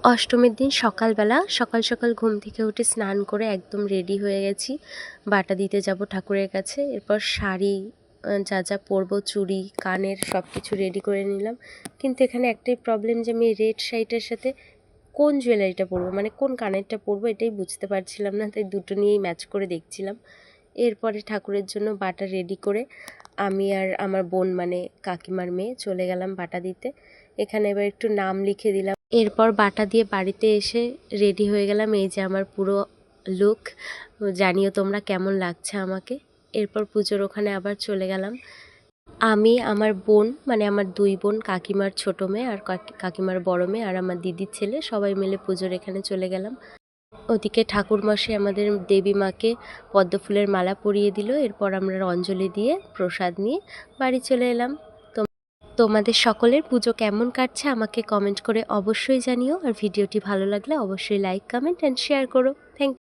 অষ্টমীর দিন সকালবেলা সকাল সকাল ঘুম থেকে উঠে স্নান করে একদম রেডি হয়ে গেছি। বাটা দিতে যাব ঠাকুরের কাছে। এরপর শাড়ি যা যা পরবো, চুড়ি, কানের সব কিছু রেডি করে নিলাম। কিন্তু এখানে একটাই প্রবলেম যে আমি রেড শাড়িটার সাথে কোন জুয়েলারিটা পরবো, মানে কোন কানেরটা পরবো এটাই বুঝতে পারছিলাম না, তাই দুটো নিয়েই ম্যাচ করে দেখছিলাম। এরপরে ঠাকুরের জন্য বাটা রেডি করে আমি আর আমার বোন মানে কাকিমার মেয়ে চলে গেলাম বাটা দিতে। এখানে এবার একটু নাম লিখে দিলাম। এরপর বাটা দিয়ে বাড়িতে এসে রেডি হয়ে গেলাম। এই যে আমার পুরো লুক, জানিও তোমরা কেমন লাগছে আমাকে। এরপর পুজোর ওখানে আবার চলে গেলাম। আমি, আমার বোন মানে আমার দুই বোন, কাকিমার ছোট মেয়ে আর কাকিমার বড় মেয়ে আর আমার দিদির ছেলে, সবাই মিলে পুজোর এখানে চলে গেলাম। ওদিকে ঠাকুরমশাই আমাদের দেবী মাকে পদ্ম ফুলের মালা পরিয়ে দিল। এরপর আমরা অঞ্জলি দিয়ে প্রসাদ নিয়ে বাড়ি চলে এলাম। তোমাদের সকলের পুজো কেমন কাটছে আমাকে কমেন্ট করে অবশ্যই জানিও। আর ভিডিওটি ভালো লাগলে অবশ্যই লাইক, কমেন্ট অ্যান্ড শেয়ার করো।